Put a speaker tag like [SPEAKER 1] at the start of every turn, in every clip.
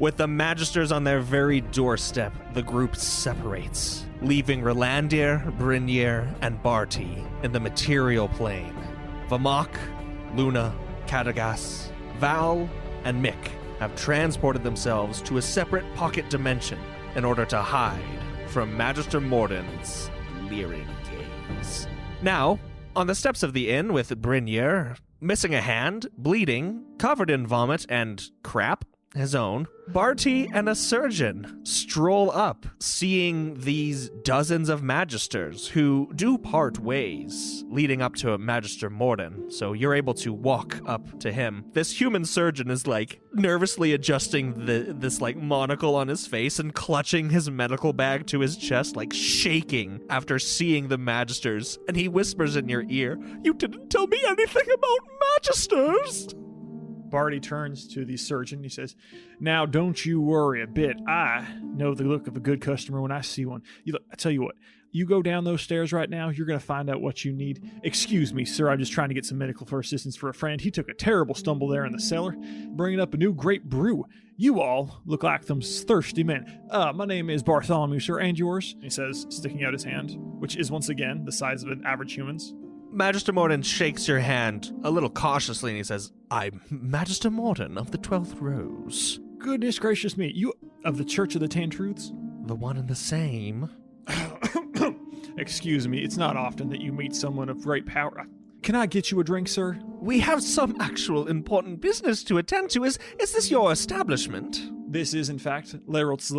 [SPEAKER 1] With the Magisters on their very doorstep, the group separates, leaving Ralandir, Brynir, and Barty in the material plane. Vamahk, Luna, Kadagas, Val, and Mick have transported themselves to a separate pocket dimension in order to hide from Magister Mordin's leering gaze. Now, on the steps of the inn with Brynir, missing a hand, bleeding, covered in vomit and crap, his own, Barty and a surgeon stroll up, seeing these dozens of magisters who do part ways, leading up to Magister Mordin, so you're able to walk up to him. This human surgeon is, nervously adjusting this monocle on his face and clutching his medical bag to his chest, shaking after seeing the magisters, and he whispers in your ear, "You didn't tell me anything about magisters!"
[SPEAKER 2] Barty turns to the surgeon. He says, "Now, don't you worry a bit. I know the look of a good customer when I see one. I tell you what, you go down those stairs right now, you're going to find out what you need. Excuse me, sir, I'm just trying to get some medical assistance for a friend. He took a terrible stumble there in the cellar, bringing up a new great brew. You all look like them thirsty men. My name is Bartholomew, sir, and yours?" He says, sticking out his hand, which is once again the size of an average human's.
[SPEAKER 1] Magister Mordin shakes your hand a little cautiously and he says, "I'm Magister Mordin of the 12th Rose."
[SPEAKER 2] "Goodness gracious me, you of the Church of the Ten Truths?"
[SPEAKER 1] "The one and the same."
[SPEAKER 2] "Excuse me, it's not often that you meet someone of great power. Can I get you a drink, sir?"
[SPEAKER 1] "We have some actual important business to attend to. Is this your establishment?"
[SPEAKER 2] "This is, in fact, Lerolt's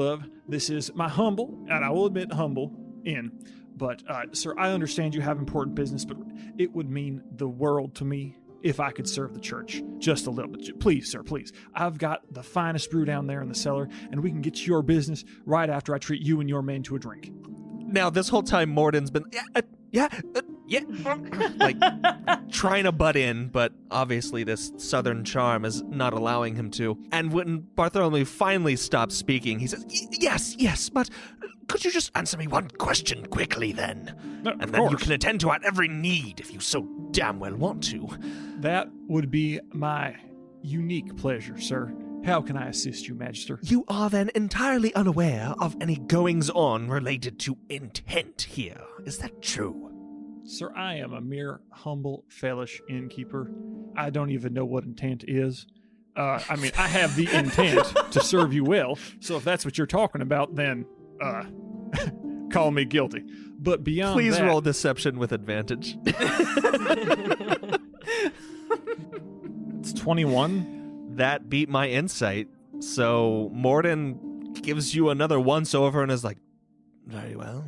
[SPEAKER 2] This is my humble, and I will admit humble, inn. But, sir, I understand you have important business, but it would mean the world to me if I could serve the church just a little bit. Please, sir, please. I've got the finest brew down there in the cellar, and we can get your business right after I treat you and your men to a drink."
[SPEAKER 1] Now, this whole time, Mordin's been, trying to butt in, but obviously this southern charm is not allowing him to. And when Bartholomew finally stops speaking, he says, Yes, but could you just answer me one question quickly then? And then you can attend to our every need if you so damn well want to."
[SPEAKER 2] "That would be my unique pleasure, sir. How can I assist you, Magister?"
[SPEAKER 1] "You are then entirely unaware of any goings-on related to intent here. Is that true?"
[SPEAKER 2] "Sir, I am a mere humble, fellish innkeeper. I don't even know what intent is. I have the intent to serve you well, so if that's what you're talking about, then, call me guilty. But beyond
[SPEAKER 1] Please
[SPEAKER 2] that..."
[SPEAKER 1] roll deception with advantage.
[SPEAKER 2] It's 21.
[SPEAKER 1] That beat my insight. So Mordin gives you another once-over and is like, "Very well.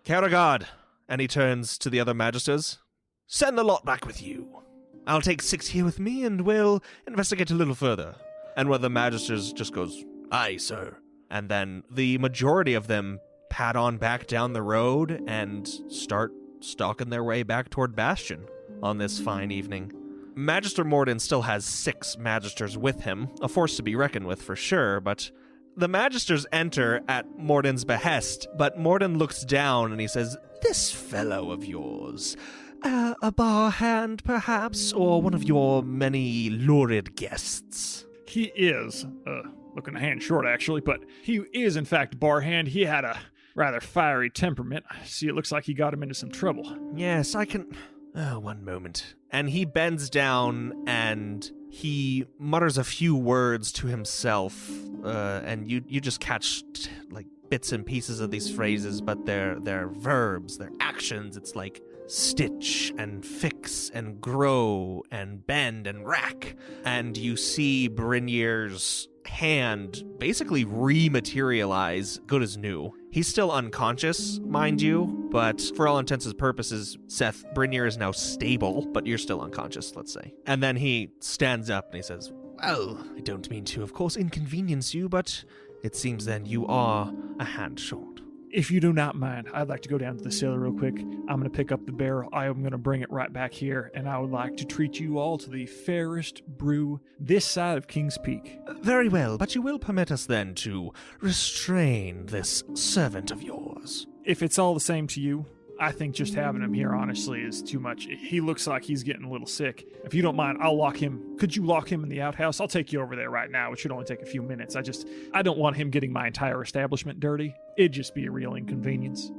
[SPEAKER 1] Caragard." And he turns to the other magisters. "Send the lot back with you. I'll take 6 here with me, and we'll investigate a little further." And one of the magisters just goes, "Aye, sir." And then the majority of them pad on back down the road and start stalking their way back toward Bastion on this fine evening. Magister Mordin still has 6 magisters with him, a force to be reckoned with for sure, but the magisters enter at Mordin's behest, but Mordin looks down and he says, "This fellow of yours, a bar hand perhaps, or one of your many lurid guests?"
[SPEAKER 2] "He is, looking a hand short actually, but he is in fact bar hand. He had a rather fiery temperament. See, it looks like he got him into some trouble."
[SPEAKER 1] "Yes, I can..." One moment. And he bends down and he mutters a few words to himself, and you just catch bits and pieces of these phrases, but they're verbs, they're actions. It's like stitch and fix and grow and bend and rack. And you see Brynir's hand basically rematerialize, good as new. He's still unconscious, mind you, but for all intents and purposes, Seth, Brynir is now stable, but you're still unconscious, let's say. And then he stands up and he says, "Well, I don't mean to, of course, inconvenience you, but it seems then you are a hand short."
[SPEAKER 2] "If you do not mind, I'd like to go down to the cellar real quick. I'm going to pick up the barrel. I am going to bring it right back here, and I would like to treat you all to the fairest brew this side of King's Peak."
[SPEAKER 1] "Very well, but you will permit us then to restrain this servant of yours."
[SPEAKER 2] "If it's all the same to you, I think just having him here, honestly, is too much. He looks like he's getting a little sick. If you don't mind, I'll lock him. Could you lock him in the outhouse? I'll take you over there right now. It should only take a few minutes. I don't want him getting my entire establishment dirty. It'd just be a real inconvenience.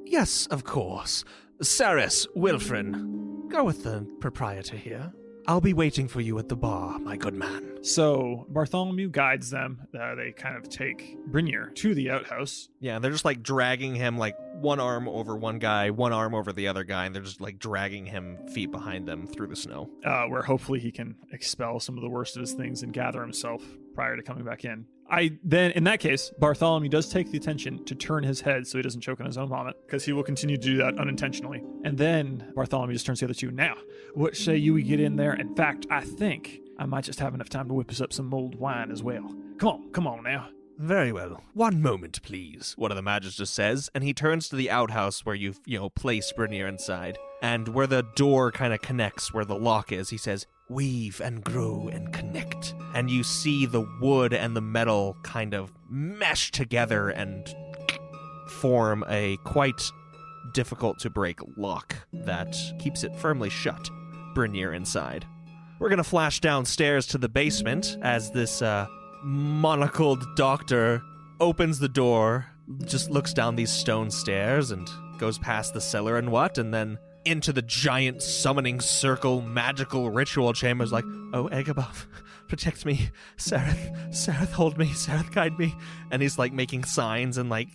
[SPEAKER 1] Yes, of course. Saris, Wilfrin, go with the proprietor here. I'll be waiting for you at the bar, my good man.
[SPEAKER 2] So Bartholomew guides them. They kind of take Brynir to the outhouse.
[SPEAKER 1] Yeah, they're just like dragging him like one arm over one guy, one arm over the other guy, and they're just like dragging him feet behind them through the snow.
[SPEAKER 2] Where hopefully he can expel some of the worst of his things and gather himself prior to coming back in. Then, in that case, Bartholomew does take the attention to turn his head so he doesn't choke on his own vomit, because he will continue to do that unintentionally. And then Bartholomew just turns to the other two. Now, what say you we get in there? In fact, I think I might just have enough time to whip us up some mulled wine as well. Come on now.
[SPEAKER 1] Very well. One moment, please, one of the magisters says, and he turns to the outhouse where you've, placed Brynir inside. And where the door kind of connects, where the lock is, he says, weave and grow and connect. And you see the wood and the metal kind of mesh together and form a quite difficult to break lock that keeps it firmly shut. Brynir inside. We're going to flash downstairs to the basement as this monocled doctor opens the door, just looks down these stone stairs and goes past the cellar and then into the giant summoning circle magical ritual chambers like, oh, Agabov, protect me. Sareth, hold me. Sareth, guide me. And he's like making signs and like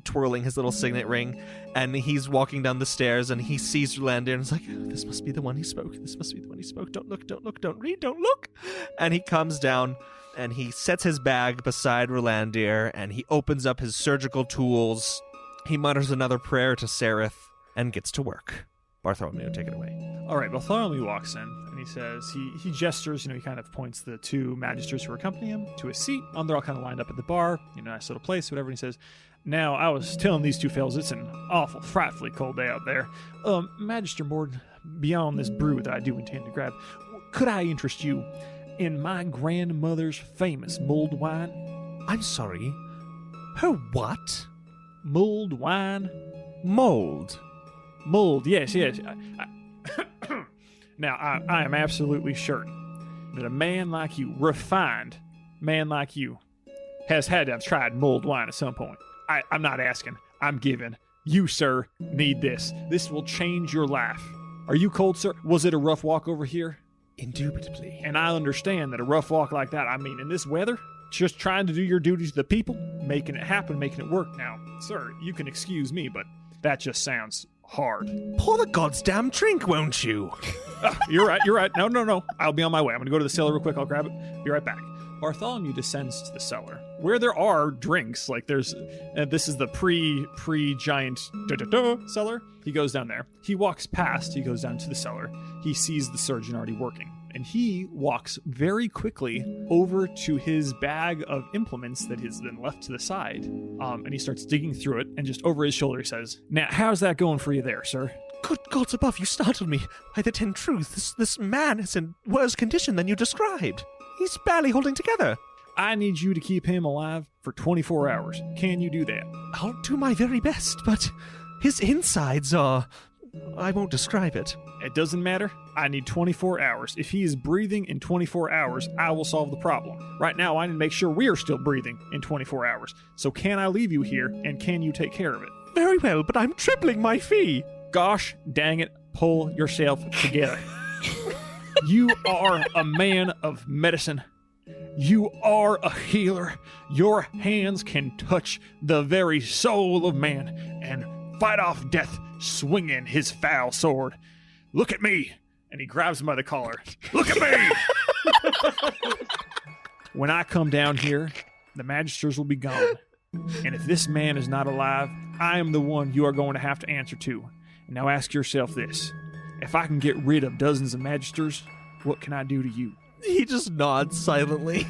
[SPEAKER 1] twirling his little signet ring. And he's walking down the stairs and he sees Ralandir and is like, oh, this must be the one he spoke. This must be the one he spoke. Don't look, don't read, don't look. And he comes down and he sets his bag beside Ralandir and he opens up his surgical tools. He mutters another prayer to Sareth and gets to work. Bartholomew, take it away.
[SPEAKER 2] All right, Bartholomew walks in, and he says, he gestures, he kind of points the two magisters who accompany him to a seat. They're all kind of lined up at the bar, nice little place, whatever, and he says, now, I was telling these two fellas, it's an awful, frightfully cold day out there. Magister Mordin, beyond this brew that I do intend to grab, could I interest you in my grandmother's famous mulled wine?
[SPEAKER 1] I'm sorry, her what?
[SPEAKER 2] Mulled wine?
[SPEAKER 1] Mold,
[SPEAKER 2] yes. Now, I am absolutely certain that a man like you, refined man like you, has had to have tried mulled wine at some point. I'm not asking. I'm giving. You, sir, need this. This will change your life. Are you cold, sir? Was it a rough walk over here?
[SPEAKER 1] Indubitably.
[SPEAKER 2] And I understand that a rough walk like that, in this weather, just trying to do your duty to the people, making it happen, making it work. Now, sir, you can excuse me, but that just sounds hard.
[SPEAKER 1] Pour the goddamn drink, won't you?
[SPEAKER 2] You're right. No. I'll be on my way. I'm going to go to the cellar real quick. I'll grab it. Be right back. Bartholomew descends to the cellar, where there are drinks. Like this is the pre-giant cellar. He goes down there. He walks past. He goes down to the cellar. He sees the surgeon already working. And he walks very quickly over to his bag of implements that has been left to the side. And he starts digging through it, and just over his shoulder he says, now, how's that going for you there, sir?
[SPEAKER 1] Good gods above, you startled me. By the 10 truths, this man is in worse condition than you described. He's barely holding together.
[SPEAKER 2] I need you to keep him alive for 24 hours. Can you do that?
[SPEAKER 1] I'll do my very best, but his insides are... I won't describe it.
[SPEAKER 2] It doesn't matter. I need 24 hours. If he is breathing in 24 hours, I will solve the problem. Right now, I need to make sure we are still breathing in 24 hours. So can I leave you here, and can you take care of it?
[SPEAKER 1] Very well, but I'm tripling my fee.
[SPEAKER 2] Gosh dang it, pull yourself together. You are a man of medicine. You are a healer. Your hands can touch the very soul of man and fight off death swinging his foul sword. Look at me. And he grabs him by the collar. Look at me. When I come down here, the magisters will be gone. And if this man is not alive, I am the one you are going to have to answer to. And now ask yourself this. If I can get rid of dozens of magisters, what can I do to you?
[SPEAKER 1] He just nods silently.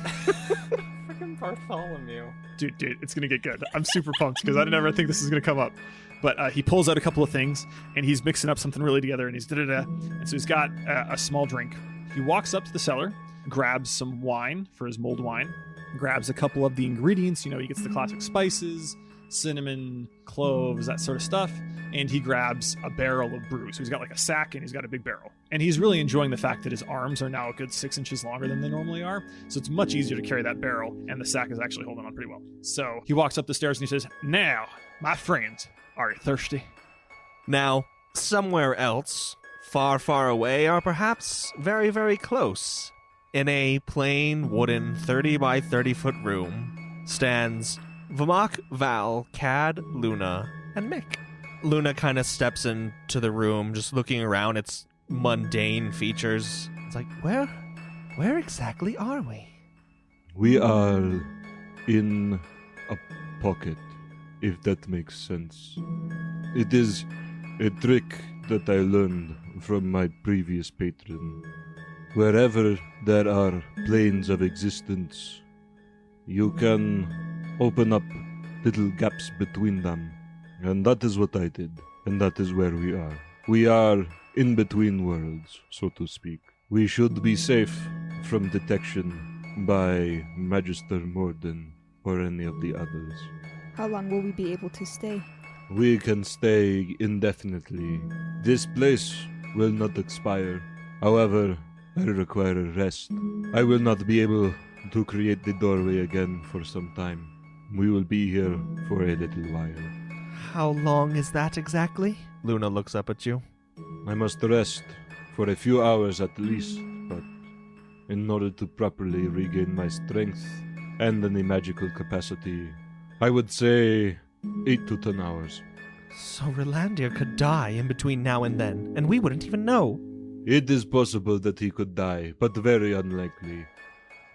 [SPEAKER 3] Freaking Bartholomew.
[SPEAKER 2] Dude, it's going to get good. I'm super pumped because I didn't ever think this is going to come up. But he pulls out a couple of things, and he's mixing up something really together, and he's da-da-da. And so he's got a small drink. He walks up to the cellar, grabs some wine for his mulled wine, grabs a couple of the ingredients. He gets the classic spices, cinnamon, cloves, that sort of stuff. And he grabs a barrel of brew. So he's got like a sack and he's got a big barrel. And he's really enjoying the fact that his arms are now a good 6 inches longer than they normally are. So it's much easier to carry that barrel, and the sack is actually holding on pretty well. So he walks up the stairs and he says, "Now, my friends, are you thirsty?"
[SPEAKER 1] Now, somewhere else, far, far away, or perhaps very, very close, in a plain wooden 30 by 30 foot room, stands Vamahk, Val, Cad, Luna, and Mick. Luna kind of steps into the room, just looking around its mundane features. It's like, where exactly are we?
[SPEAKER 4] We are in a pocket, if that makes sense. It is a trick that I learned from my previous patron. Wherever there are planes of existence, you can open up little gaps between them. And that is what I did, and that is where we are. We are in between worlds, so to speak. We should be safe from detection by Magister Mordin or any of the others.
[SPEAKER 5] How long will we be able to stay?
[SPEAKER 4] We can stay indefinitely. This place will not expire. However, I require a rest. I will not be able to create the doorway again for some time. We will be here for a little while.
[SPEAKER 1] How long is that exactly? Luna looks up at you.
[SPEAKER 4] I must rest for a few hours at least, but in order to properly regain my strength and any magical capacity, I would say 8 to 10 hours.
[SPEAKER 1] So Ralandir could die in between now and then, and we wouldn't even know.
[SPEAKER 4] It is possible that he could die, but very unlikely.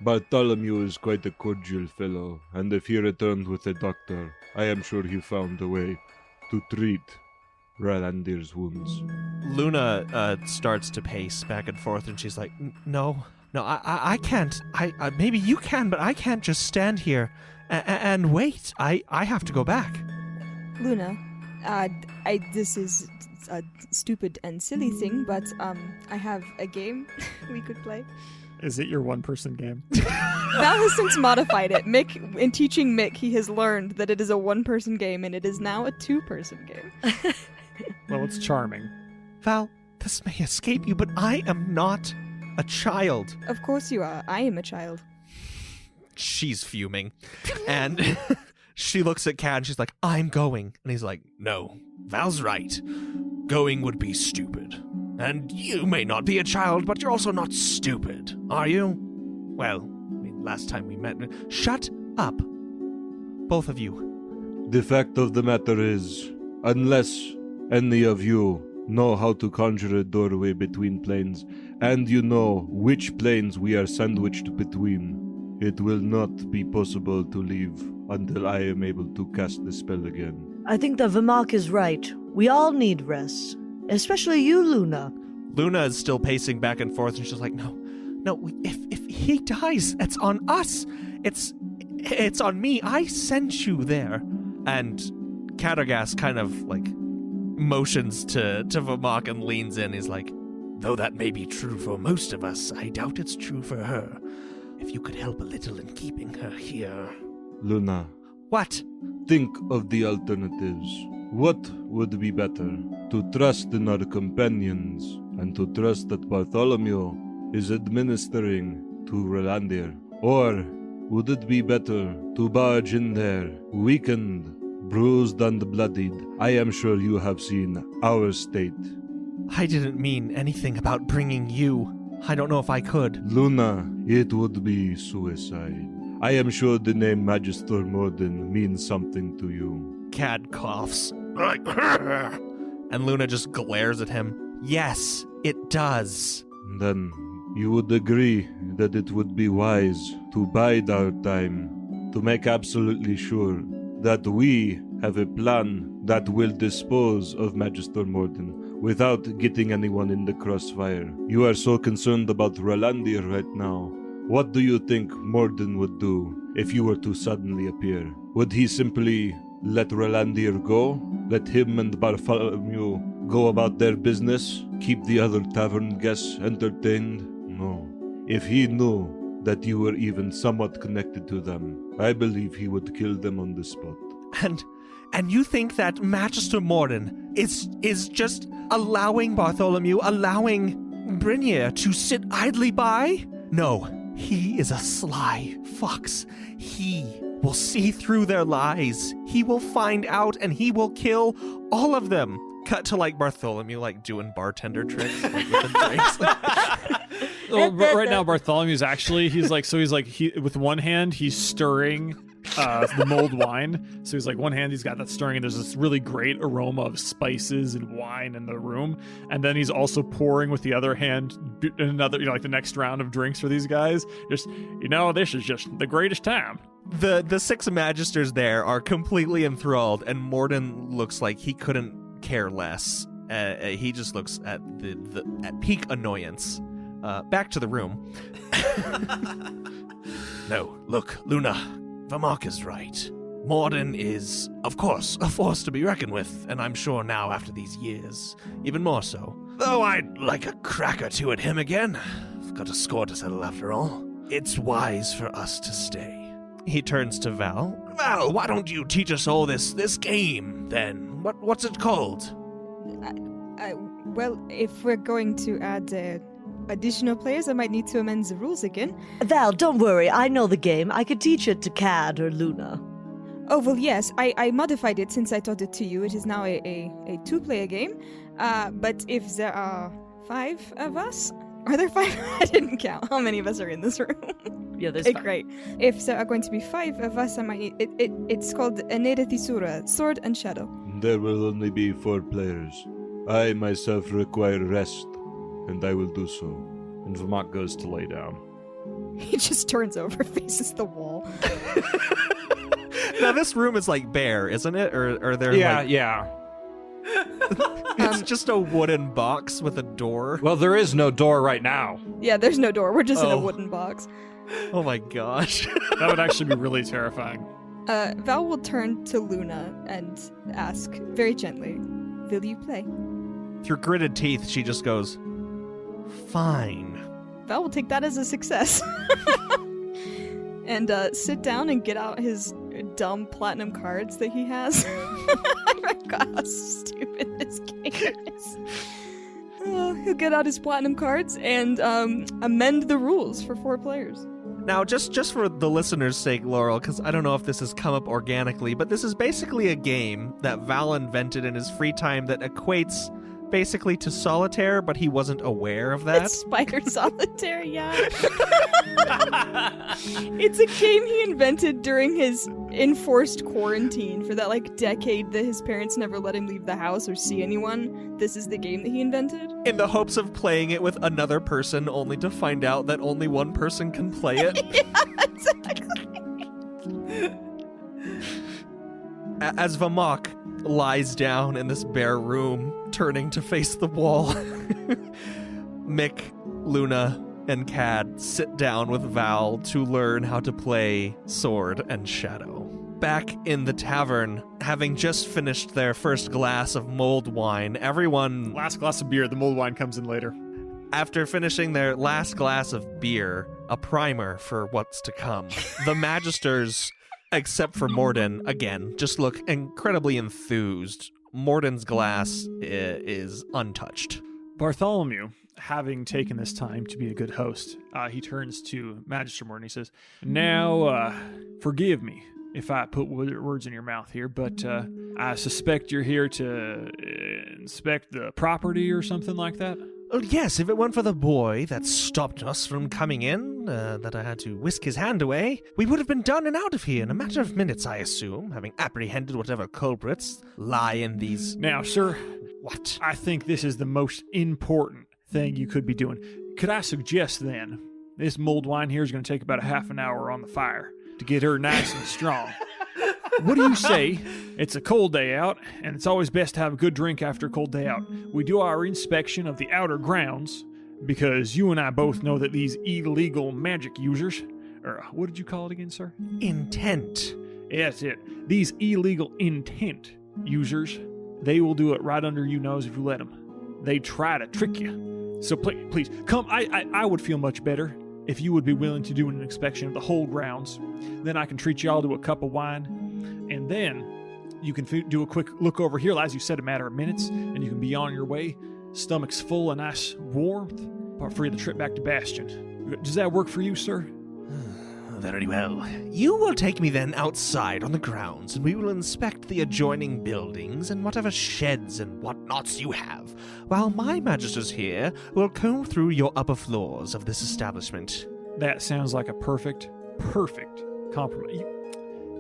[SPEAKER 4] Bartholomew is quite a cordial fellow, and if he returned with a doctor, I am sure he found a way to treat Ralandir's wounds.
[SPEAKER 1] Luna starts to pace back and forth, and she's like, No, I can't. I maybe you can, but I can't just stand here and wait. I have to go back."
[SPEAKER 5] Luna, this is a stupid and silly thing, but I have a game we could play.
[SPEAKER 2] Is it your one-person game?
[SPEAKER 5] Val has since modified it. Mick, in teaching Mick, he has learned that it is a one-person game, and it is now a two-person game.
[SPEAKER 2] Well, it's charming.
[SPEAKER 1] Val, this may escape you, but I am not a child.
[SPEAKER 5] Of course you are. I am a child.
[SPEAKER 1] She's fuming. And she looks at Cad and she's like, "I'm going." And he's like, "No, Val's right. Going would be stupid. And you may not be a child, but you're also not stupid, are you? Well, I mean, last time we met... Shut up. Both of you."
[SPEAKER 4] The fact of the matter is, unless any of you know how to conjure a doorway between planes, and you know which planes we are sandwiched between, it will not be possible to leave until I am able to cast the spell again.
[SPEAKER 6] I think that Vamahk is right. We all need rest. Especially you, Luna.
[SPEAKER 1] Luna is still pacing back and forth, and she's like, No, if he dies, it's on us. It's on me. I sent you there. And Catergas kind of, like, motions to Vamahk and leans in. He's like, "Though that may be true for most of us, I doubt it's true for her. If you could help a little in keeping her here."
[SPEAKER 4] Luna.
[SPEAKER 1] What?
[SPEAKER 4] Think of the alternatives. What would be better? To trust in our companions and to trust that Bartholomew is administering to Ralandir? Or would it be better to barge in there, weakened, bruised and bloodied? I am sure you have seen our state.
[SPEAKER 1] I didn't mean anything about bringing you. I don't know if I could.
[SPEAKER 4] Luna, it would be suicide. I am sure the name Magister Mordin means something to you.
[SPEAKER 1] Cad coughs. And Luna just glares at him. Yes, it does.
[SPEAKER 4] Then you would agree that it would be wise to bide our time, to make absolutely sure that we have a plan that will dispose of Magister Mordin without getting anyone in the crossfire. You are so concerned about Ralandir right now. What do you think Mordin would do if you were to suddenly appear? Would he simply let Ralandir go? Let him and Bartholomew go about their business? Keep the other tavern guests entertained? No. If he knew that you were even somewhat connected to them, I believe he would kill them on the spot.
[SPEAKER 1] And And you think that Magister Mordin is just allowing Bartholomew, allowing Brinier to sit idly by? No, he is a sly fox. He will see through their lies. He will find out and he will kill all of them. Cut to Bartholomew doing bartender tricks with the drinks.
[SPEAKER 2] Well, but right now Bartholomew's actually he's with one hand he's stirring the mulled wine. So he's one hand he's got that stirring, and there's this really great aroma of spices and wine in the room. And then he's also pouring with the other hand another, the next round of drinks for these guys. Just, this is just the greatest time.
[SPEAKER 1] The 6 magisters there are completely enthralled, and Mordin looks like he couldn't care less. He just looks at at peak annoyance. Back to the room. No, look, Luna, Vamahk is right. Mordin is, of course, a force to be reckoned with, and I'm sure now after these years, even more so. Though I'd like a crack or two at him again. I've got a score to settle after all. It's wise for us to stay. He turns to Val. Val, why don't you teach us all this game, then? What's it called?
[SPEAKER 5] Well, if we're going to add additional players, I might need to amend the rules again.
[SPEAKER 6] Val, don't worry. I know the game. I could teach it to Cad or Luna.
[SPEAKER 5] Oh, well, yes. I modified it since I taught it to you. It is now a 2-player game. But if there are 5 of us... Are there 5? I didn't count. How many of us are in this room?
[SPEAKER 6] Yeah, there's 5.
[SPEAKER 5] Great. If there are going to be 5 of us, I might need... It's called Eneda Thisura, Sword and Shadow.
[SPEAKER 4] There will only be 4 players. I myself require rest, and I will do so.
[SPEAKER 3] And Vamahk goes to lay down.
[SPEAKER 5] He just turns over, faces the wall.
[SPEAKER 1] Now this room is bare, isn't it? Or there?
[SPEAKER 3] Yeah.
[SPEAKER 1] It's just a wooden box with a door.
[SPEAKER 3] Well, there is no door right now.
[SPEAKER 5] Yeah, there's no door. We're just in a wooden box.
[SPEAKER 1] Oh my gosh.
[SPEAKER 2] That would actually be really terrifying.
[SPEAKER 5] Val will turn to Luna and ask very gently, will you play?
[SPEAKER 1] Through gritted teeth, she just goes, fine.
[SPEAKER 5] Val will take that as a success. And sit down and get out his dumb platinum cards that he has. I forgot how stupid this game is. He'll get out his platinum cards and amend the rules for 4 players.
[SPEAKER 1] Now, just for the listeners' sake, Laurel, because I don't know if this has come up organically, but this is basically a game that Val invented in his free time that equates basically to solitaire, but he wasn't aware of that.
[SPEAKER 5] It's Spider Solitaire, yeah. It's a game he invented during his enforced quarantine for that decade that his parents never let him leave the house or see anyone. This is the game that he invented.
[SPEAKER 1] In the hopes of playing it with another person, only to find out that only one person can play it.
[SPEAKER 5] Yeah, exactly.
[SPEAKER 1] As Vamahk lies down in this bare room, turning to face the wall, Mick, Luna, and Cad sit down with Val to learn how to play Sword and Shadow. Back in the tavern, having just finished their first glass of mulled wine, everyone...
[SPEAKER 2] Last glass of beer. The mulled wine comes in later.
[SPEAKER 1] After finishing their last glass of beer, a primer for what's to come, the Magisters... Except for Mordin, again, just look incredibly enthused. Mordin's glass is untouched.
[SPEAKER 2] Bartholomew, having taken this time to be a good host, he turns to Magister Mordin. He says, now, forgive me if I put words in your mouth here, but I suspect you're here to inspect the property or something like that?
[SPEAKER 1] Oh, yes, if it weren't for the boy that stopped us from coming in, that I had to whisk his hand away, we would have been done and out of here in a matter of minutes, I assume, having apprehended whatever culprits lie in these...
[SPEAKER 2] Now, sir,
[SPEAKER 1] what?
[SPEAKER 2] I think this is the most important thing you could be doing. Could I suggest, then, this mulled wine here is going to take about a half an hour on the fire to get her nice and strong. What do you say? It's a cold day out, and it's always best to have a good drink after a cold day out. We do our inspection of the outer grounds, because you and I both know that these illegal magic users, or what did you call it again, sir?
[SPEAKER 1] Intent.
[SPEAKER 2] Yeah, that's it. These illegal intent users, they will do it right under your nose if you let them. They try to trick you. So please, come. I would feel much better if you would be willing to do an inspection of the whole grounds. Then I can treat you all to a cup of wine. And then You can do a quick look over here, as you said, a matter of minutes, and you can be on your way. Stomach's full of nice warmth, part free of the trip back to Bastion. Does that work for you, sir?
[SPEAKER 1] Very well. You will take me then outside on the grounds, and we will inspect the adjoining buildings and whatever sheds and whatnots you have, while my magisters here will comb through your upper floors of this establishment.
[SPEAKER 2] That sounds like a perfect compromise.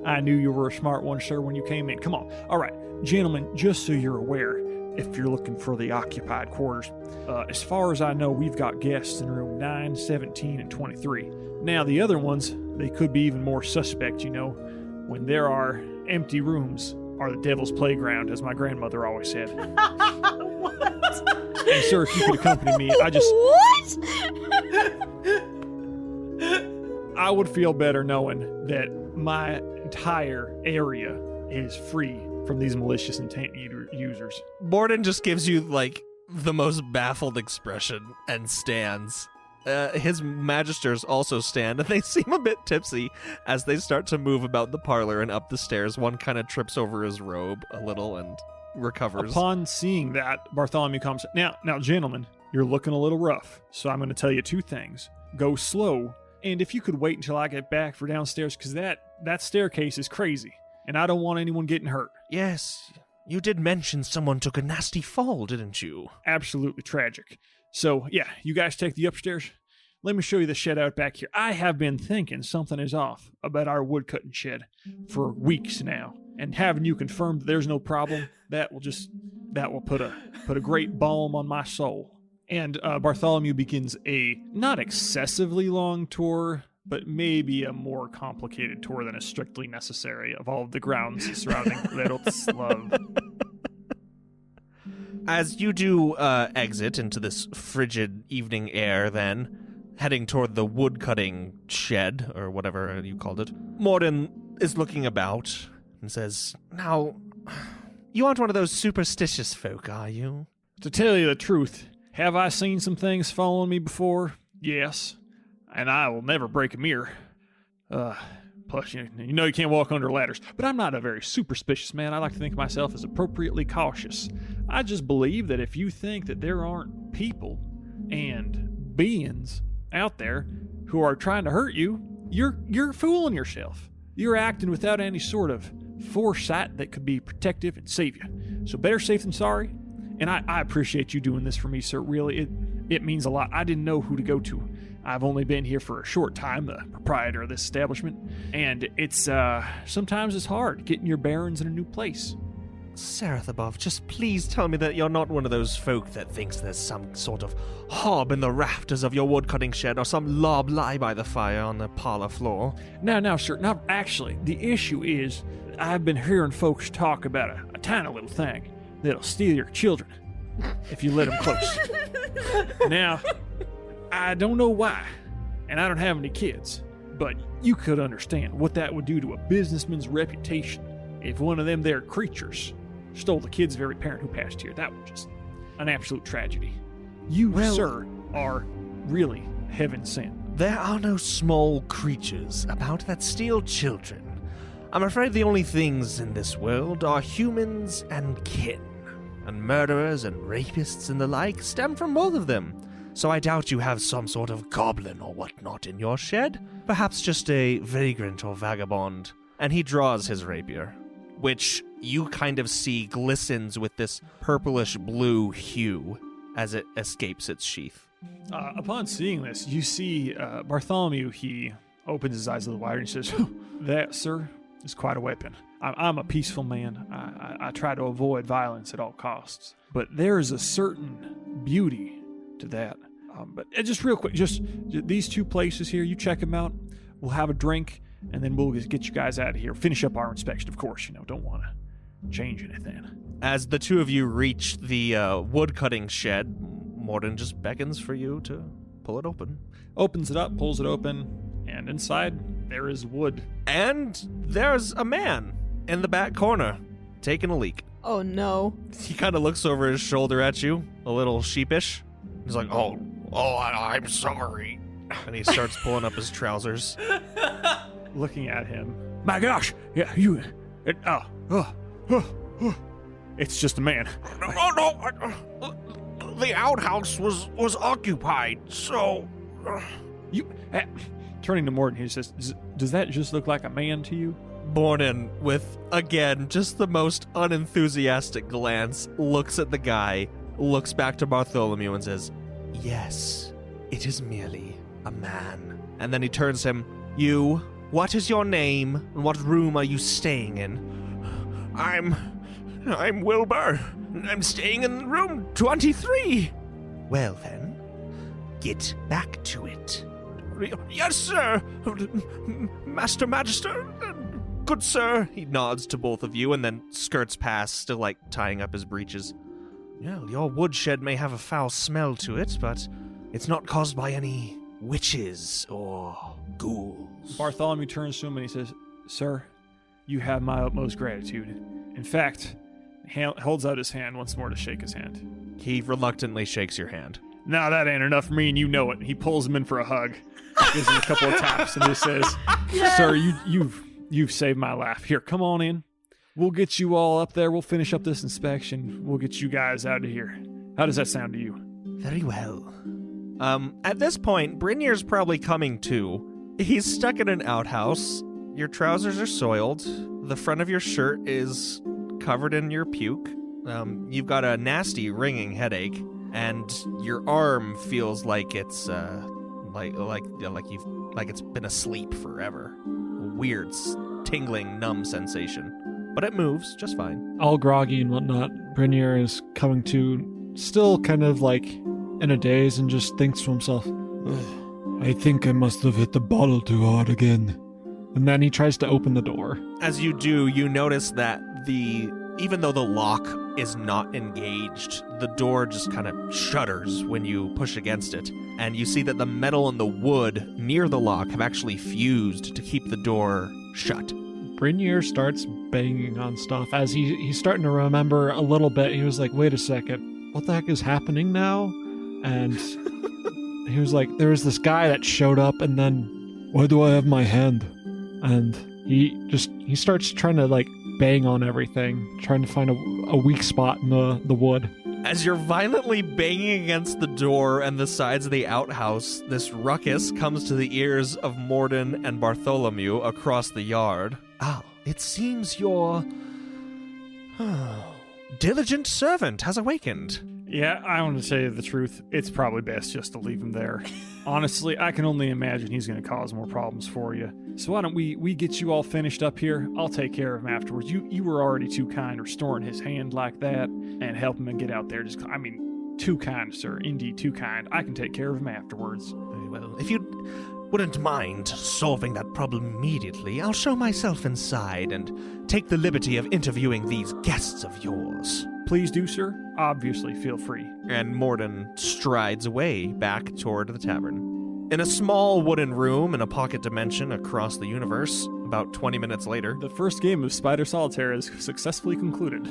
[SPEAKER 2] I knew you were a smart one, sir, when you came in. Come on. All right, gentlemen, just so you're aware, if you're looking for the occupied quarters, as far as I know, we've got guests in room 9, 17, and 23. Now, the other ones, they could be even more suspect, you know. When there are empty rooms are the devil's playground, as my grandmother always said.
[SPEAKER 6] What?
[SPEAKER 2] And sir, if you could accompany me, I would feel better knowing that my entire area is free from these malicious intent users.
[SPEAKER 1] Mordin just gives you, like, the most baffled expression and stands. His magisters also stand, and they seem a bit tipsy as they start to move about the parlor and up the stairs. One kind of trips over his robe a little and recovers.
[SPEAKER 2] Upon seeing that, Bartholomew comes. Now, gentlemen, you're looking a little rough, so I'm going to tell you two things. Go slow, and if you could wait until I get back for downstairs, because that staircase is crazy, and I don't want anyone getting hurt.
[SPEAKER 1] Yes, you did mention someone took a nasty fall, didn't you?
[SPEAKER 2] Absolutely tragic. So, yeah, you guys take the upstairs. Let me show you the shed out back here. I have been thinking something is off about our woodcutting shed for weeks now. And having you confirmed that there's no problem, that will put a great balm on my soul. And Bartholomew begins a not excessively long tour, but maybe a more complicated tour than is strictly necessary of all of the grounds surrounding Little Slav.
[SPEAKER 1] As you do exit into this frigid evening air, then, heading toward the woodcutting shed, or whatever you called it, Mordin is looking about and says, "Now, you aren't one of those superstitious folk, are you?"
[SPEAKER 2] To tell you the truth, have I seen some things following me before? Yes. And I will never break a mirror. Plus, you know you can't walk under ladders. But I'm not a very superstitious man. I like to think of myself as appropriately cautious. I just believe that if you think that there aren't people and beings out there who are trying to hurt you, you're fooling yourself. You're acting without any sort of foresight that could be protective and save you. So better safe than sorry. And I appreciate you doing this for me, sir. Really, it means a lot. I didn't know who to go to. I've only been here for a short time, the proprietor of this establishment, and it's sometimes it's hard getting your bearings in a new place.
[SPEAKER 1] Sereth above, just please tell me that you're not one of those folk that thinks there's some sort of hob in the rafters of your woodcutting shed or some lob lie by the fire on the parlor floor.
[SPEAKER 2] No, sir. Not actually. The issue is I've been hearing folks talk about a tiny little thing that'll steal your children if you let them close. Now, I don't know why, and I don't have any kids, but you could understand what that would do to a businessman's reputation if one of them there creatures stole the kid's very parent who passed here. That was just an absolute tragedy. You, sir, are really heaven sent.
[SPEAKER 1] There are no small creatures about that steal children. I'm afraid the only things in this world are humans and kin, and murderers and rapists and the like stem from both of them. So I doubt you have some sort of goblin or whatnot in your shed. Perhaps just a vagrant or vagabond. And he draws his rapier, which you kind of see glistens with this purplish-blue hue as it escapes its sheath.
[SPEAKER 2] Upon seeing this, you see Bartholomew, he opens his eyes a little wider and says, "That, sir, is quite a weapon. I'm a peaceful man. I try to avoid violence at all costs. But there is a certain beauty to that. But just real quick, just these two places here, you check them out. We'll have a drink, and then we'll just get you guys out of here. Finish up our inspection, of course. Don't want to change anything." As
[SPEAKER 1] the two of you reach the woodcutting shed, Mordin just beckons for you to pull it open.
[SPEAKER 2] Opens it up, pulls it open, and inside there is wood.
[SPEAKER 1] And there's a man in the back corner taking a leak.
[SPEAKER 5] Oh no.
[SPEAKER 1] He kind of looks over his shoulder at you, a little sheepish. He's like, oh, I'm sorry. And he starts pulling up his trousers.
[SPEAKER 2] Looking at him. "My gosh, yeah, you, It's just a man.
[SPEAKER 1] No. The outhouse was occupied, so...
[SPEAKER 2] Turning to Mordin, he says, does that just look like a man to you?
[SPEAKER 1] Mordin, with, again, just the most unenthusiastic glance, looks at the guy, looks back to Bartholomew and says, yes, it is merely a man. And then he turns to him, you, what is your name, and what room are you staying in? I'm Wilbur. I'm staying in room 23. Well then, get back to it. Yes, sir. Master Magister. Good sir. He nods to both of you and then skirts past, still like tying up his breeches. Well, your woodshed may have a foul smell to it, but it's not caused by any witches or ghouls.
[SPEAKER 2] Bartholomew turns to him and he says, sir, you have my utmost gratitude. In fact, holds out his hand once more to shake his hand.
[SPEAKER 1] He reluctantly shakes your hand.
[SPEAKER 2] Now that ain't enough for me, and you know it. He pulls him in for a hug, gives him a couple of taps, and just says, sir, you've saved my life. Here, come on in. We'll get you all up there. We'll finish up this inspection. We'll get you guys out of here. How does that sound to you?
[SPEAKER 1] Very well. At this point, Brynjar's probably coming too. He's stuck in an outhouse. Your trousers are soiled. The front of your shirt is covered in your puke. You've got a nasty ringing headache, and your arm feels like it's like it's been asleep forever. A weird, tingling, numb sensation, but it moves just fine.
[SPEAKER 7] All groggy and whatnot, Brynjar is coming to, still kind of like in a daze, and just thinks to himself, I think I must have hit the bottle too hard again. And then he tries to open the door.
[SPEAKER 1] As you do, you notice that even though the lock is not engaged, the door just kind of shudders when you push against it. And you see that the metal and the wood near the lock have actually fused to keep the door shut.
[SPEAKER 7] Brynjar starts banging on stuff. As he's starting to remember a little bit, he was like, wait a second, what the heck is happening now? And he was like, there was this guy that showed up, and then, why do I have my hand? And he starts trying to like bang on everything, trying to find a weak spot in the wood.
[SPEAKER 1] As you're violently banging against the door and the sides of the outhouse, this ruckus comes to the ears of Mordin and Bartholomew across the yard. Ah, it seems your diligent servant has awakened.
[SPEAKER 2] Yeah, I want to tell you the truth. It's probably best just to leave him there. Honestly, I can only imagine he's going to cause more problems for you. So why don't we get you all finished up here? I'll take care of him afterwards. You were already too kind restoring his hand like that and help him and get out there. Too kind, sir. Indeed, too kind. I can take care of him afterwards.
[SPEAKER 1] Very well. If you wouldn't mind solving that problem immediately, I'll show myself inside and take the liberty of interviewing these guests of yours.
[SPEAKER 2] Please do, sir. Obviously, feel free.
[SPEAKER 1] And Mordin strides away back toward the tavern. In a small wooden room in a pocket dimension across the universe, about 20 minutes later,
[SPEAKER 2] the first game of Spider Solitaire is successfully concluded.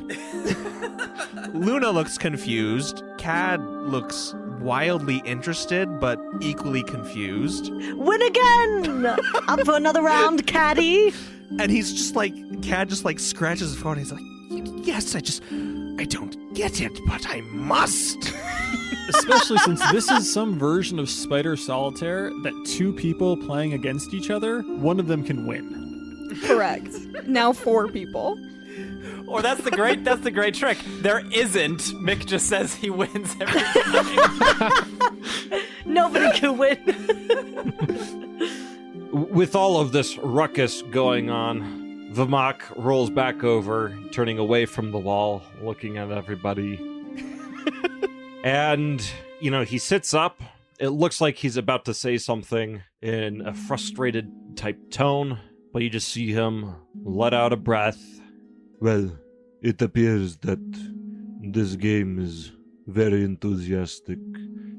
[SPEAKER 1] Luna looks confused. Cad looks wildly interested, but equally confused.
[SPEAKER 6] Win again! Up for another round, Caddy!
[SPEAKER 1] And he's just like, Cad just like scratches his phone. He's like, yes, I don't get it, but I must.
[SPEAKER 2] Especially since this is some version of Spider Solitaire that two people playing against each other, one of them can win.
[SPEAKER 5] Correct. Now 4 people.
[SPEAKER 8] Or that's the great trick. There isn't. Mick just says he wins every time.
[SPEAKER 6] Nobody can win.
[SPEAKER 3] With all of this ruckus going on, Vamahk rolls back over, turning away from the wall, looking at everybody. And, he sits up. It looks like he's about to say something in a frustrated type tone, but you just see him let out a breath.
[SPEAKER 4] Well, it appears that this game is very enthusiastic,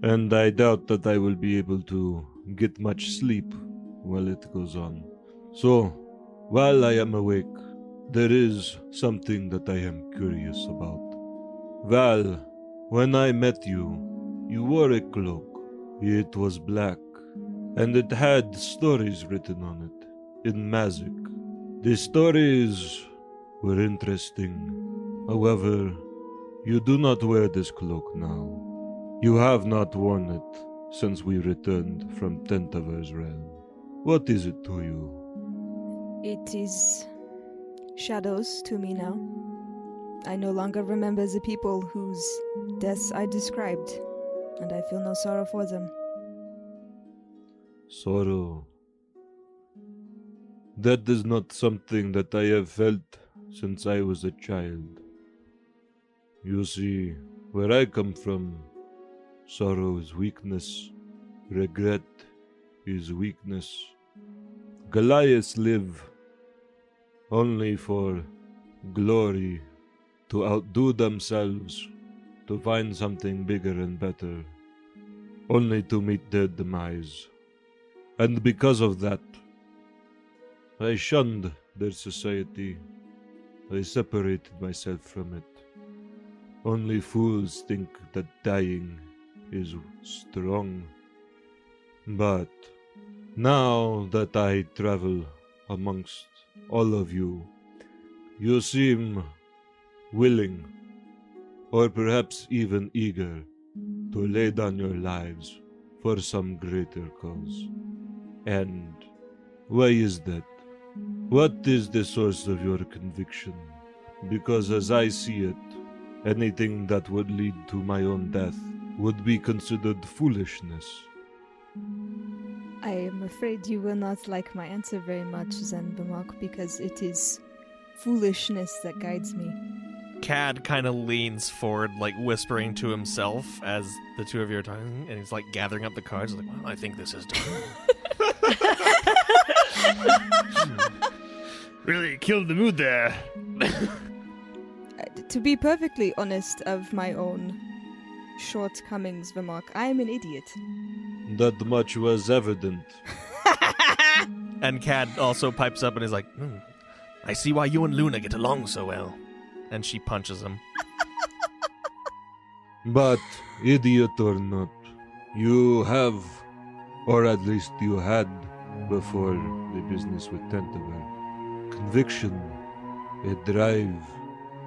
[SPEAKER 4] and I doubt that I will be able to get much sleep while it goes on. So, while I am awake, there is something that I am curious about. Val, when I met you, you wore a cloak. It was black, and it had stories written on it in magic. The stories were interesting. However, you do not wear this cloak now. You have not worn it since we returned from Tentaver's realm. What is it to you?
[SPEAKER 5] It is shadows to me now. I no longer remember the people whose deaths I described, and I feel no sorrow for them.
[SPEAKER 4] Sorrow. That is not something that I have felt since I was a child. You see, where I come from, sorrow is weakness, regret is weakness. Goliaths live only for glory, to outdo themselves, to find something bigger and better, only to meet their demise. And because of that, I shunned their society. I separated myself from it. Only fools think that dying is strong. But now that I travel amongst all of you, you seem willing, or perhaps even eager, to lay down your lives for some greater cause. And why is that? What is the source of your conviction? Because as I see it, anything that would lead to my own death would be considered foolishness.
[SPEAKER 5] I am afraid you will not like my answer very much, then, Vamahk, because it is foolishness that guides me.
[SPEAKER 1] Cad kind of leans forward, like whispering to himself as the two of you are talking, and he's like gathering up the cards. Like, well, I think this is done.
[SPEAKER 2] Really killed the mood there.
[SPEAKER 5] To be perfectly honest of my own shortcomings, Vamahk, I am an idiot.
[SPEAKER 4] That much was evident.
[SPEAKER 1] And Cad also pipes up and is like, I see why you and Luna get along so well. And she punches him.
[SPEAKER 4] But, idiot or not, you have, or at least you had, before the business with Tentaver, conviction, a drive,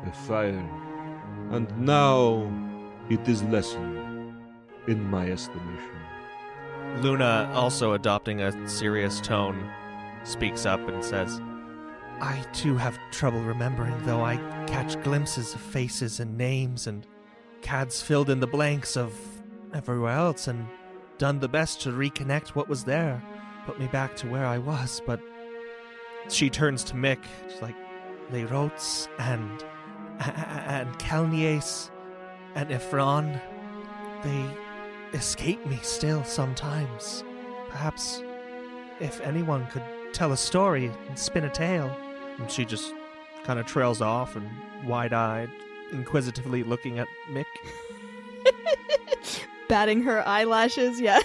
[SPEAKER 4] a fire, and now it is lessened, in my estimation.
[SPEAKER 1] Luna, also adopting a serious tone, speaks up and says, I too have trouble remembering, though I catch glimpses of faces and names, and Cad's filled in the blanks of everywhere else and done the best to reconnect what was there, put me back to where I was, but she turns to Mick, she's like, Les Rotes and Kelnies and Ifron, they escape me still sometimes. Perhaps if anyone could tell a story and spin a tale. And she just kind of trails off and wide-eyed, inquisitively looking at Mick.
[SPEAKER 5] Batting her eyelashes, yeah.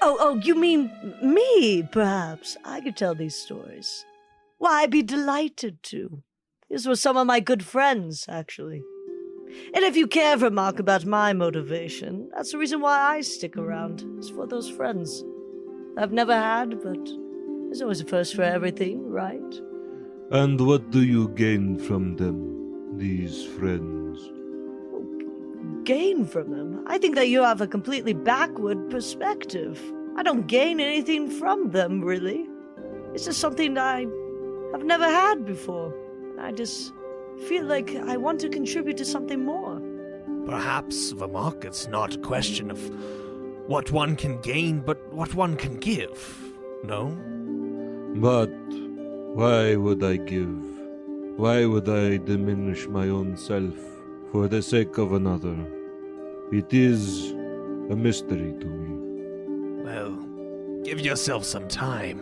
[SPEAKER 6] Oh, you mean me, perhaps? I could tell these stories. Why, I'd be delighted to. These were some of my good friends, actually. And if you care, Vamahk, about my motivation, that's the reason why I stick around. It's for those friends. I've never had, but there's always a first for everything, right?
[SPEAKER 4] And what do you gain from them, these friends?
[SPEAKER 6] Gain from them? I think that you have a completely backward perspective. I don't gain anything from them, really. It's just something I have never had before. I just feel like I want to contribute to something more.
[SPEAKER 1] Perhaps, Vamahk, it's not a question of what one can gain, but what one can give, no?
[SPEAKER 4] But why would I give? Why would I diminish my own self for the sake of another? It is a mystery to me.
[SPEAKER 1] Well, give yourself some time.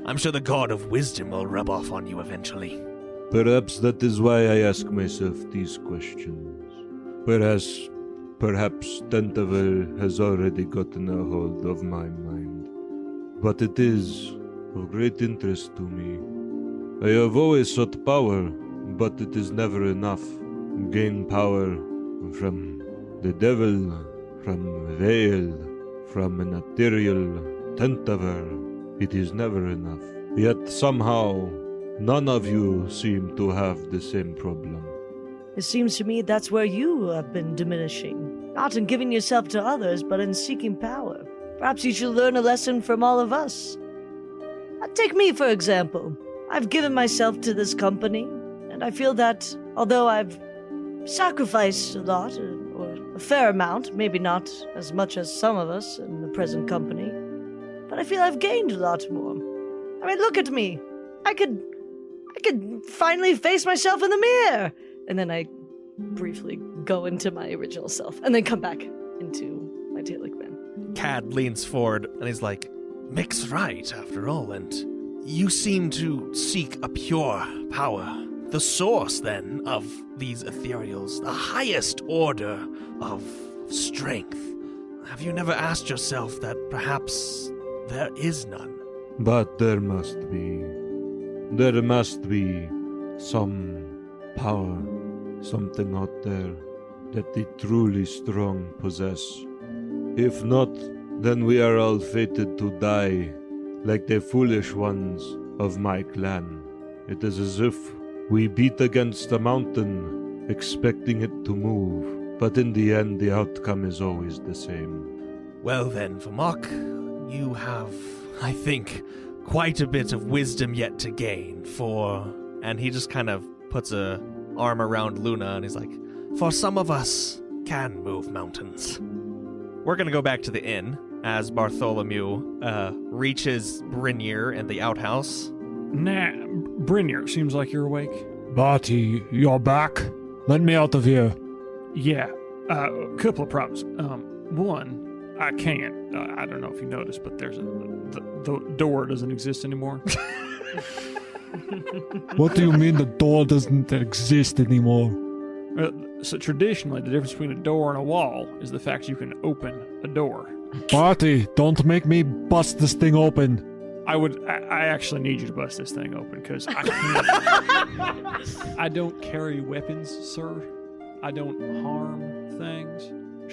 [SPEAKER 1] I'm sure the god of wisdom will rub off on you eventually.
[SPEAKER 4] Perhaps that is why I ask myself these questions. Perhaps Tentaver has already gotten a hold of my mind. But it is of great interest to me. I have always sought power, but it is never enough. Gain power from the devil, from Veil, from an ethereal Tentaver. It is never enough. Yet somehow, none of you seem to have the same problem.
[SPEAKER 6] It seems to me that's where you have been diminishing. Not in giving yourself to others, but in seeking power. Perhaps you should learn a lesson from all of us. Take me, for example. I've given myself to this company, and I feel that although I've sacrificed a lot, or a fair amount, maybe not as much as some of us in the present company, but I feel I've gained a lot more. I mean, look at me. I could finally face myself in the mirror. And then I briefly go into my original self, and then come back into my Tailic man.
[SPEAKER 1] Cad leans forward and he's like, Mick's right, after all, and you seem to seek a pure power. The source, then, of these ethereals, the highest order of strength. Have you never asked yourself that perhaps there is none?
[SPEAKER 4] But there must be. There must be some power, something out there that the truly strong possess. If not, then we are all fated to die, like the foolish ones of my clan. It is as if we beat against a mountain, expecting it to move, but in the end the outcome is always the same.
[SPEAKER 1] Well then, Vamahk, you have, I think, quite a bit of wisdom yet to gain for... And he just kind of puts a arm around Luna and he's like, for some of us can move mountains. We're going to go back to the inn as Bartholomew reaches Brynir in the outhouse.
[SPEAKER 2] Nah, Brynir, seems like you're awake.
[SPEAKER 7] Barty, you're back? Let me out of here.
[SPEAKER 2] Yeah, a couple of problems. One, I can't. I don't know if you noticed, but there's the door doesn't exist anymore.
[SPEAKER 7] What do you mean the door doesn't exist anymore?
[SPEAKER 2] So traditionally, the difference between a door and a wall is the fact you can open a door.
[SPEAKER 7] Barty, don't make me bust this thing open.
[SPEAKER 2] I actually need you to bust this thing open, because I can't. I don't carry weapons, sir. I don't harm things.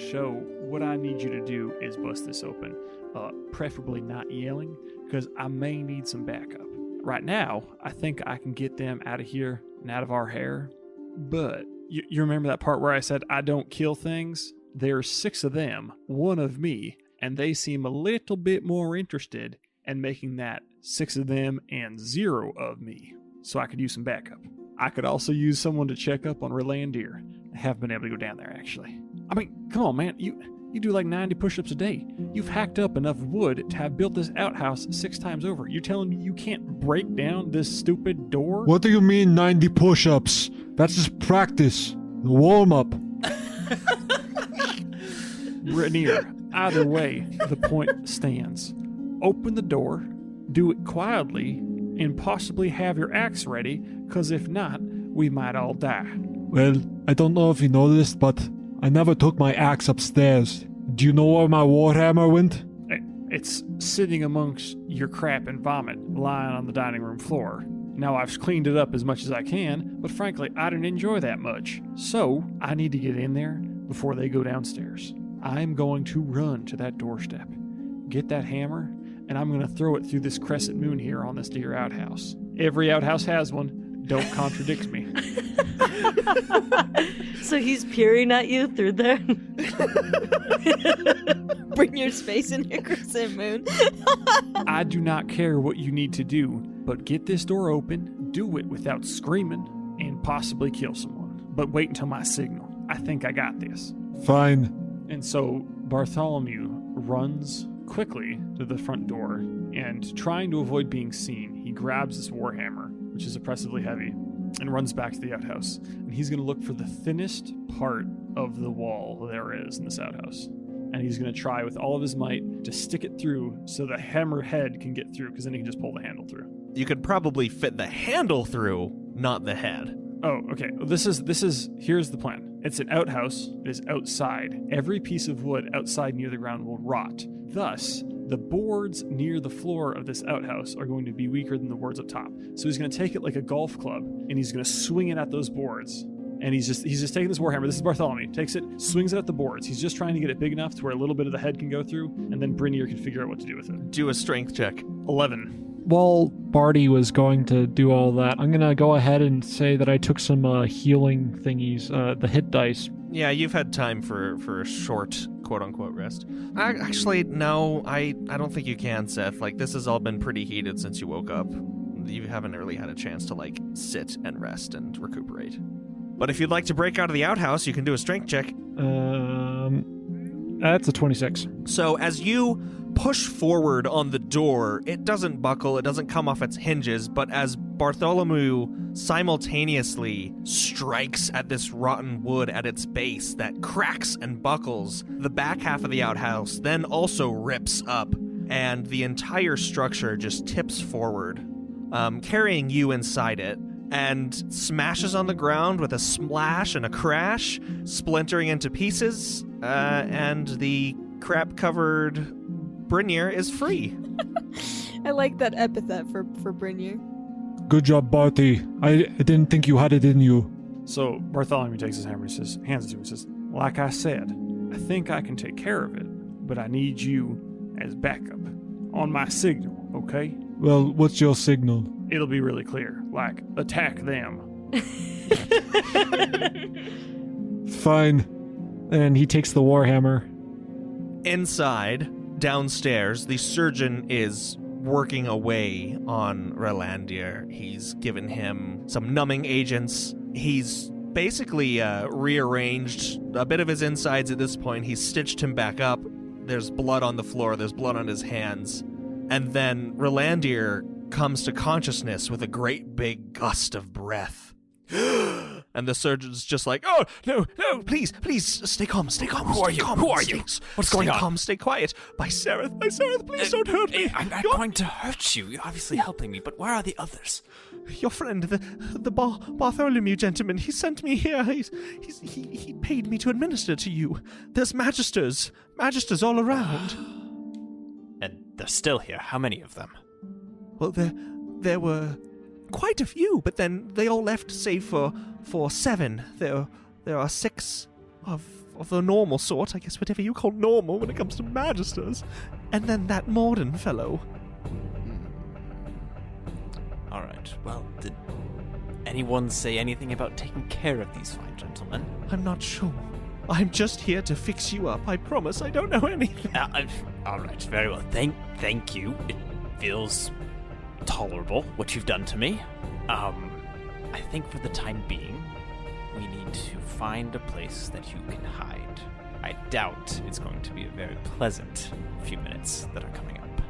[SPEAKER 2] So what I need you to do is bust this open. Preferably not yelling, because I may need some backup. Right now, I think I can get them out of here and out of our hair. But you remember that part where I said I don't kill things? There's 6 of them, 1 of me, and they seem a little bit more interested in making that 6 of them and 0 of me, so I could use some backup. I could also use someone to check up on Ralandir. I haven't been able to go down there, actually. I mean, come on, man. You do like 90 push-ups a day. You've hacked up enough wood to have built this outhouse 6 times over. You're telling me you can't break down this stupid door?
[SPEAKER 7] What do you mean 90 push-ups? That's just practice. The warm-up.
[SPEAKER 2] Brynir, either way, the point stands. Open the door, do it quietly, and possibly have your axe ready, because if not, we might all die.
[SPEAKER 7] Well, I don't know if you noticed, but I never took my axe upstairs. Do you know where my warhammer went?
[SPEAKER 2] It's sitting amongst your crap and vomit, lying on the dining room floor. Now, I've cleaned it up as much as I can, but frankly, I didn't enjoy that much. So, I need to get in there before they go downstairs. I'm going to run to that doorstep, get that hammer, and I'm going to throw it through this crescent moon here on this dear outhouse. Every outhouse has one. Don't contradict me.
[SPEAKER 6] So he's peering at you through there?
[SPEAKER 5] Bring your space in a crescent moon.
[SPEAKER 2] I do not care what you need to do, but get this door open, do it without screaming, and possibly kill someone. But wait until my signal. I think I got this.
[SPEAKER 7] Fine.
[SPEAKER 2] And so Bartholomew runs quickly to the front door, and trying to avoid being seen, he grabs this warhammer, which is oppressively heavy, and runs back to the outhouse. And he's going to look for the thinnest part of the wall there is in this outhouse. And he's going to try with all of his might to stick it through so the hammer head can get through, because then he can just pull the handle through.
[SPEAKER 1] You could probably fit the handle through, not the head.
[SPEAKER 2] Oh, okay. Here's the plan. It's an outhouse. It is outside. Every piece of wood outside near the ground will rot. Thus, the boards near the floor of this outhouse are going to be weaker than the boards up top. So he's going to take it like a golf club, and he's going to swing it at those boards. And he's just taking this warhammer. This is Bartholomew. Takes it, swings it at the boards. He's just trying to get it big enough to where a little bit of the head can go through, and then Brynir can figure out what to do with it.
[SPEAKER 1] Do a strength check.
[SPEAKER 2] 11.
[SPEAKER 7] while Barty was going to do all that, I'm gonna go ahead and say that I took some healing thingies, the hit dice.
[SPEAKER 1] Yeah, you've had time for a short quote-unquote rest. Actually, no, I don't think you can, Seth. Like, this has all been pretty heated since you woke up. You haven't really had a chance to, like, sit and rest and recuperate. But if you'd like to break out of the outhouse, you can do a strength check.
[SPEAKER 7] That's a 26.
[SPEAKER 1] So as you push forward on the door, it doesn't buckle, it doesn't come off its hinges, but as Bartholomew simultaneously strikes at this rotten wood at its base that cracks and buckles, the back half of the outhouse then also rips up, and the entire structure just tips forward, carrying you inside it, and smashes on the ground with a splash and a crash, splintering into pieces, and the crap-covered Brynir is free.
[SPEAKER 5] I like that epithet for Brynir.
[SPEAKER 7] Good job, Barty. I didn't think you had it in you.
[SPEAKER 2] So Bartholomew takes his hammer and says, hands it to him and says, like I said, I think I can take care of it, but I need you as backup on my signal, okay?
[SPEAKER 7] Well, what's your signal?
[SPEAKER 2] It'll be really clear, like, attack them.
[SPEAKER 7] Fine. And he takes the warhammer.
[SPEAKER 1] Inside, downstairs, the surgeon is working away on Ralandir. He's given him some numbing agents. He's basically rearranged a bit of his insides at this point. He's stitched him back up. There's blood on the floor. There's blood on his hands. And then Ralandir comes to consciousness with a great big gust of breath. And the surgeon's just like, oh, no, please, stay calm.
[SPEAKER 8] Who are you? What's going on?
[SPEAKER 1] Stay calm, stay quiet. By Sareth, please don't hurt me.
[SPEAKER 8] I'm not going to hurt you. You're obviously helping me, but where are the others?
[SPEAKER 1] Your friend, the Bartholomew gentleman, he sent me here. He paid me to administer to you. There's magisters all around.
[SPEAKER 8] And they're still here. How many of them?
[SPEAKER 1] Well, there were quite a few, but then they all left, save for 7. There are 6 of the normal sort, I guess, whatever you call normal when it comes to magisters, and then that Mordin fellow.
[SPEAKER 8] All right. Well, did anyone say anything about taking care of these fine gentlemen?
[SPEAKER 1] I'm not sure. I'm just here to fix you up. I promise. I don't know anything.
[SPEAKER 8] All right. Very well. Thank you. It feels tolerable what you've done to me. I think for the time being, we need to find a place that you can hide. I doubt it's going to be a very pleasant few minutes that are coming up.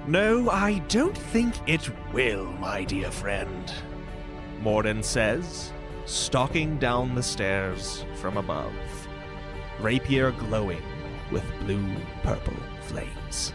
[SPEAKER 1] No, I don't think it will, my dear friend, Mordin says, stalking down the stairs from above, rapier glowing with blue-purple flames.